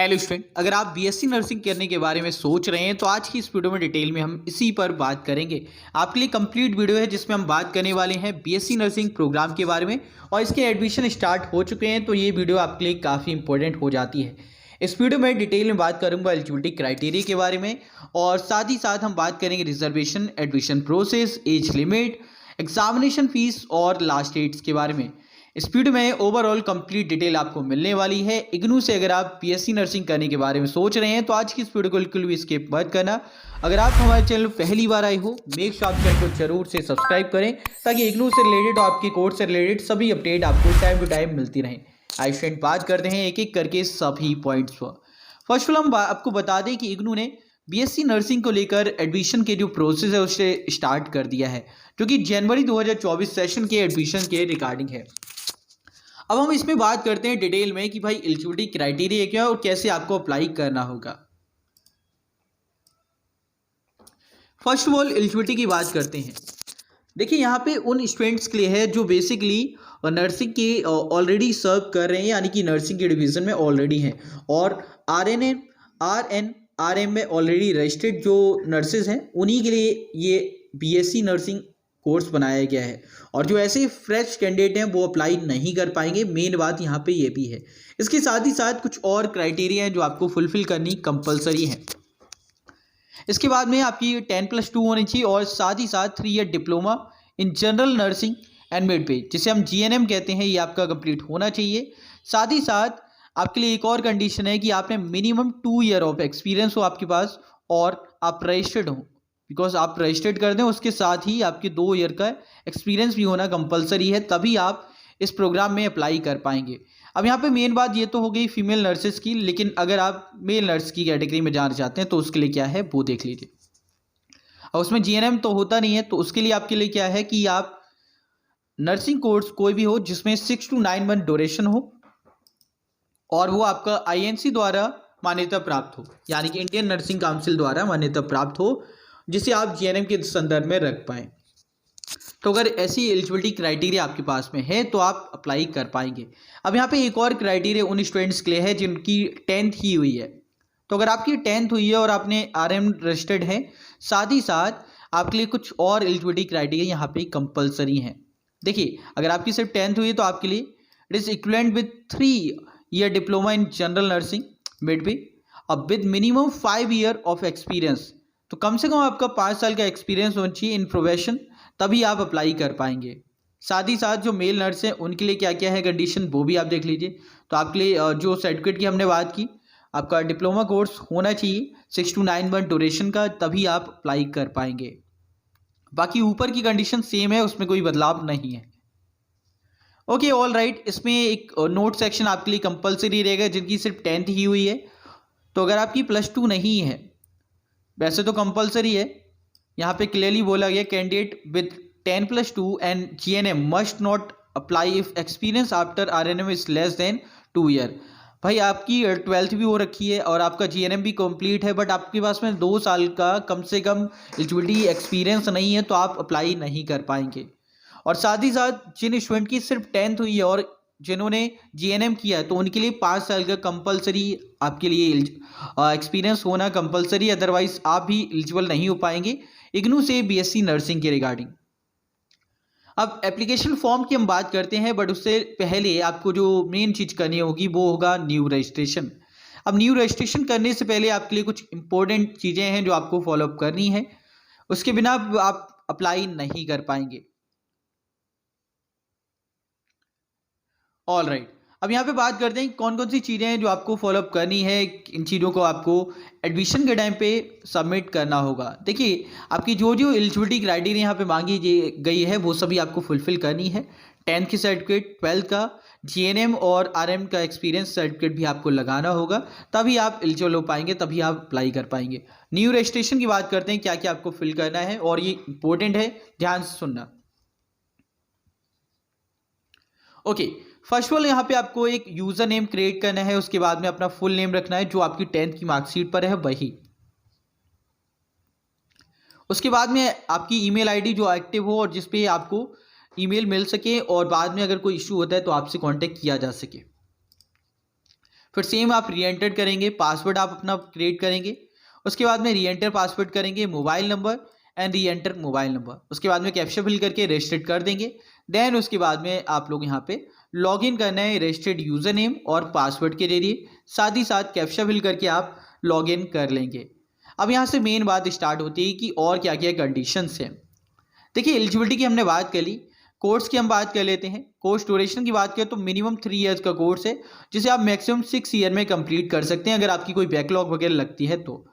Hello student, अगर आप BSc nursing करने के बारे में सोच रहे हैं तो आज की इस वीडियो में डिटेल में हम इसी पर बात करेंगे। आपके लिए कंप्लीट वीडियो है जिसमें हम बात करने वाले हैं बीएससी नर्सिंग प्रोग्राम के बारे में और इसके एडमिशन स्टार्ट हो चुके हैं, तो ये वीडियो आपके लिए काफ़ी इंपॉर्टेंट हो जाती है। इस वीडियो में डिटेल में बात करूंगा एलिजिबिलिटी क्राइटेरिया के बारे में और साथ ही साथ हम बात करेंगे reservation, admission process, age limit, examination fees और लास्ट डेट्स के बारे में। इस वीडियो में ओवरऑल कंप्लीट डिटेल आपको मिलने वाली है। इग्नू से अगर आप बीएससी नर्सिंग करने के बारे में सोच रहे हैं तो आज की इस वीडियो को बिल्कुल भी स्किप मत करना। अगर आप हमारे चैनल पहली बार आए हो, मेक श्योर आप चैनल को जरूर से सब्सक्राइब करें ताकि इग्नू से रिलेटेड और आपके कोर्स से रिलेटेड सभी अपडेट आपको टाइम टू टाइम मिलती रहें। आई स्टूडेंट, बात करते हैं एक एक करके सभी पॉइंट्स पर। फर्स्ट ऑफ ऑल हम आपको बता दें कि इग्नू ने बीएससी नर्सिंग को लेकर एडमिशन के जो प्रोसेस है उसे स्टार्ट कर दिया है, जो कि जनवरी 2024 सेशन के एडमिशन के रिगार्डिंग है। अब हम इसमें बात करते हैं डिटेल में कि भाई एलिजिबिलिटी क्राइटेरिया क्या है और कैसे आपको अप्लाई करना होगा। फर्स्ट ऑफ ऑल एलिजिबिलिटी की बात करते हैं। देखिए, यहाँ पे उन स्टूडेंट्स के लिए है जो बेसिकली नर्सिंग के ऑलरेडी सर्व कर रहे हैं, यानी कि नर्सिंग के डिवीजन में ऑलरेडी हैं और आरएम में ऑलरेडी रजिस्टर्ड जो नर्सेज हैं उन्हीं के लिए ये बीएससी नर्सिंग कोर्स बनाया गया है। और जो ऐसे फ्रेश कैंडिडेट हैं वो अप्लाई नहीं कर पाएंगे। मेन बात यहाँ पे ये भी है। इसके साथ ही साथ कुछ और क्राइटेरिया हैं जो आपको फुलफिल करनी कंपलसरी है। इसके बाद में आपकी 10+2 होनी चाहिए और साथ ही साथ 3 year diploma in general nursing and Midway, जिसे हम जीएनएम कहते हैं, ये आपका कंप्लीट होना चाहिए। साथ ही साथ आपके लिए एक और कंडीशन है कि आपने मिनिमम 2 ईयर ऑफ एक्सपीरियंस हो आपके पास और आप रजिस्टर्ड हो। बिकॉज आप रजिस्टर्ड कर दें उसके साथ ही आपके 2 ईयर का एक्सपीरियंस भी होना कंपलसरी है, तभी आप इस प्रोग्राम में अप्लाई कर पाएंगे। अब यहाँ पे मेन बात ये तो हो गई फीमेल नर्सेज की, लेकिन अगर आप मेल नर्स की कैटेगरी में जाना चाहते हैं तो उसके लिए क्या है वो देख लीजिए। और उसमें जीएनएम तो होता नहीं है, तो उसके लिए आपके लिए क्या है कि आप नर्सिंग कोर्स कोई भी हो जिसमें 6 to 9 मंथ ड्यूरेशन हो और वो आपका आईएनसी द्वारा मान्यता प्राप्त हो, यानी कि इंडियन नर्सिंग काउंसिल द्वारा मान्यता प्राप्त हो, जिसे आप जीएनएम के संदर्भ में रख पाएँ। तो अगर ऐसी एलिजिबिलिटी क्राइटेरिया आपके पास में है तो आप अप्लाई कर पाएंगे। अब यहाँ पे एक और क्राइटेरिया उन स्टूडेंट्स के लिए है जिनकी 10th ही हुई है। तो अगर आपकी 10th हुई है और आपने आरएम रजिस्टर्ड है, साथ ही साथ आपके लिए कुछ और एलिजिबिलिटी क्राइटेरिया यहाँ पे कंपलसरी हैं। देखिए, अगर आपकी सिर्फ 10th हुई है तो आपके लिए it is equivalent with 3 year diploma in general nursing midway अब with minimum 5 year of experience. तो कम से कम आपका 5 साल का एक्सपीरियंस होना चाहिए इन प्रोफेशन, तभी आप अप्लाई कर पाएंगे। साथ ही साथ जो मेल नर्स हैं उनके लिए क्या क्या है कंडीशन वो भी आप देख लीजिए। तो आपके लिए जो सर्टिफिकेट की हमने बात की, आपका डिप्लोमा कोर्स होना चाहिए 6 to 9 मंथ ड्यूरेशन का, तभी आप अप्लाई कर पाएंगे। बाकी ऊपर की कंडीशन सेम है, उसमें कोई बदलाव नहीं है। Okay, all right. इसमें एक नोट सेक्शन आपके लिए कंपलसरी रहेगा जिनकी सिर्फ 10th ही हुई है। तो अगर आपकी +2 नहीं है, वैसे तो कंपलसरी है, यहाँ पे क्लियरली बोला गया candidate with 10+2 and GNM must not apply if experience after आरएनएम is less than 2 year. भाई आपकी 12th भी हो रखी है और आपका जीएनएम भी कंप्लीट है, बट आपके पास में 2 साल का कम से कम एलिजिबिलिटी एक्सपीरियंस नहीं है, तो आप अप्लाई नहीं कर पाएंगे। और साथ ही साथ जिन स्टूडेंट की सिर्फ 10th हुई है और जिन्होंने जीएनएम किया है तो उनके लिए 5 साल का कंपलसरी आपके लिए एक्सपीरियंस होना कंपलसरी, अदरवाइज आप भी एलिजिबल नहीं हो पाएंगे इग्नू से बीएससी नर्सिंग के रिगार्डिंग। अब एप्लीकेशन फॉर्म की हम बात करते हैं, बट उससे पहले आपको जो मेन चीज़ करनी होगी वो होगा न्यू रजिस्ट्रेशन। अब न्यू रजिस्ट्रेशन करने से पहले आपके लिए कुछ इंपॉर्टेंट चीज़ें हैं जो आपको फॉलोअप करनी है, उसके बिना आप अप्लाई नहीं कर पाएंगे। ऑल राइट, अब यहाँ पे बात करते हैं कौन कौन सी चीज़ें हैं जो आपको फॉलोअप करनी है। इन चीज़ों को आपको एडमिशन के टाइम पे सबमिट करना होगा। देखिए, आपकी जो जो एलिजिबिलिटी क्राइटेरिया यहाँ पे मांगी गई है वो सभी आपको फुलफिल करनी है। 10th की सर्टिफिकेट, 12th का जीएनएम और आरएम का एक्सपीरियंस सर्टिफिकेट भी आपको लगाना होगा, तभी आप एलिजिबल हो पाएंगे, तभी आप अप्लाई कर पाएंगे। न्यू रजिस्ट्रेशन की बात करते हैं, क्या क्या आपको फिल करना है और ये इंपॉर्टेंट है, ध्यान से सुनना। ओके, फर्स्ट ऑफ ऑल यहाँ पे आपको एक यूज़र नेम क्रिएट करना है, उसके बाद में अपना फुल नेम रखना है जो आपकी 10th की मार्कशीट पर है वही। उसके बाद में आपकी ईमेल आईडी जो एक्टिव हो और जिस पे आपको ईमेल मिल सके और बाद में अगर कोई इशू होता है तो आपसे कांटेक्ट किया जा सके। फिर सेम आप री एंटर करेंगे, पासवर्ड आप अपना क्रिएट करेंगे, उसके बाद में री एंटर पासवर्ड करेंगे, mobile number and re enter mobile number, उसके बाद में कैप्चा फिल करके रजिस्ट्रेट कर देंगे। देन उसके बाद में आप लोग यहाँ पे लॉगिन करना है रजिस्टर्ड यूज़र नेम और पासवर्ड के जरिए, साथ ही साथ कैप्चा फिल करके आप लॉगिन कर लेंगे। अब यहाँ से मेन बात स्टार्ट होती है कि और क्या क्या कंडीशंस हैं। देखिए एलिजिबिलिटी की हमने बात कर ली, कोर्स की हम बात कर लेते हैं। कोर्स ड्यूरेशन की बात करें तो मिनिमम 3 ईयर्स का कोर्स है, जिसे आप मैक्सिमम 6 ईयर में कंप्लीट कर सकते हैं अगर आपकी कोई बैकलॉग वगैरह लगती है तो।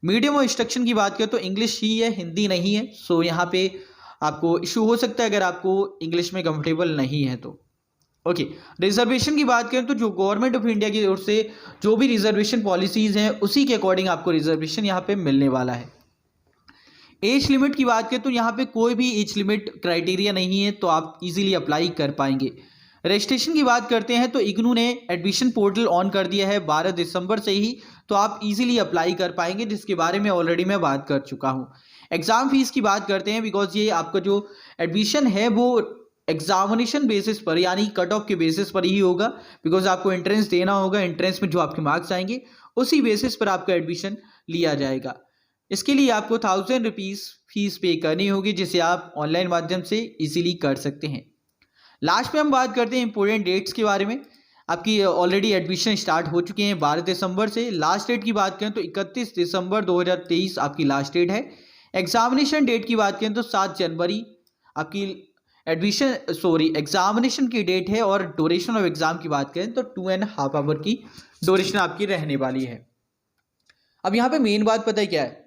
मीडियम और इंस्ट्रक्शन की बात करें तो इंग्लिश ही है, हिंदी नहीं है। सो यहाँ पे आपको इशू हो सकता है अगर आपको इंग्लिश में कंफर्टेबल नहीं है तो। ओके, रिजर्वेशन की बात करें तो जो गवर्नमेंट ऑफ इंडिया की ओर से जो भी रिजर्वेशन पॉलिसीज़ हैं उसी के अकॉर्डिंग आपको रिजर्वेशन यहाँ पे मिलने वाला है। एज लिमिट की बात करें तो यहाँ पे कोई भी एज लिमिट क्राइटेरिया नहीं है, तो आप इजीली अप्लाई कर पाएंगे। रजिस्ट्रेशन की बात करते हैं तो इग्नू ने एडमिशन पोर्टल ऑन कर दिया है 12 दिसंबर से ही, तो आप इजीली अप्लाई कर पाएंगे, जिसके बारे में ऑलरेडी मैं बात कर चुका हूँ। एग्ज़ाम फीस की बात करते हैं, बिकॉज ये आपका जो एडमिशन है वो एग्जामिनेशन बेसिस पर यानी कट ऑफ के बेसिस पर ही होगा, बिकॉज आपको एंट्रेंस देना होगा। एंट्रेंस में जो आपके मार्क्स आएंगे उसी बेसिस पर आपका एडमिशन लिया जाएगा। इसके लिए आपको 1000 रुपीज़ फीस पे करनी होगी, जिसे आप ऑनलाइन माध्यम से इजीली कर सकते हैं। लास्ट में हम बात करते हैं इंपॉर्टेंट डेट्स के बारे में। आपकी ऑलरेडी एडमिशन स्टार्ट हो चुके हैं 12 दिसंबर से। लास्ट डेट की बात करें तो 31 दिसंबर 2023 आपकी लास्ट डेट है। एग्जामिनेशन डेट की बात करें तो 7 जनवरी आपकी एग्जामिनेशन की डेट है। और ड्यूरेशन ऑफ एग्जाम की बात करें तो 2.5 आवर की ड्यूरेशन आपकी रहने वाली है। अब यहाँ पे मेन बात पता है क्या है,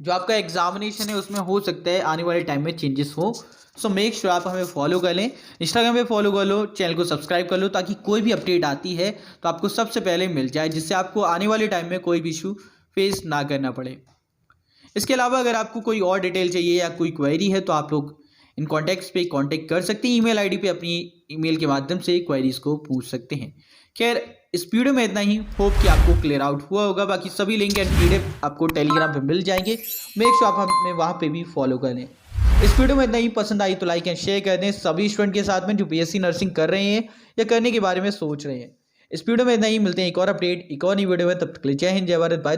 जो आपका एग्जामिनेशन है उसमें हो सकता है आने वाले टाइम में चेंजेस हो। सो मेक श्योर आप हमें फॉलो कर लें, इंस्टाग्राम पे फॉलो कर लो, चैनल को सब्सक्राइब कर लो, ताकि कोई भी अपडेट आती है तो आपको सबसे पहले मिल जाए, जिससे आपको आने वाले टाइम में कोई भी इशू फेस ना करना पड़े। इसके अलावा अगर आपको कोई और डिटेल चाहिए या कोई क्वेरी है तो आप लोग इन कॉन्टैक्ट्स पे कांटेक्ट कर सकते हैं। ईमेल आईडी पे अपनी ईमेल के माध्यम से क्वेरीज को पूछ सकते हैं। खैर इस वीडियो में इतना ही, होप कि आपको क्लियर आउट हुआ होगा। बाकी सभी लिंक एंड पीडीएफ आपको टेलीग्राम पे मिल जाएंगे, मेक श्योर आप हमें वहाँ पे भी फॉलो कर लें। इस वीडियो में इतना ही, पसंद आई तो लाइक एंड शेयर कर दें सभी स्टूडेंट के साथ में जो बीएससी नर्सिंग कर रहे हैं या करने के बारे में सोच रहे हैं। इस वीडियो में इतना ही, मिलते हैं एक और अपडेट एक और नई वीडियो में, तब तक के लिए जय हिंद जय भारत, बाय।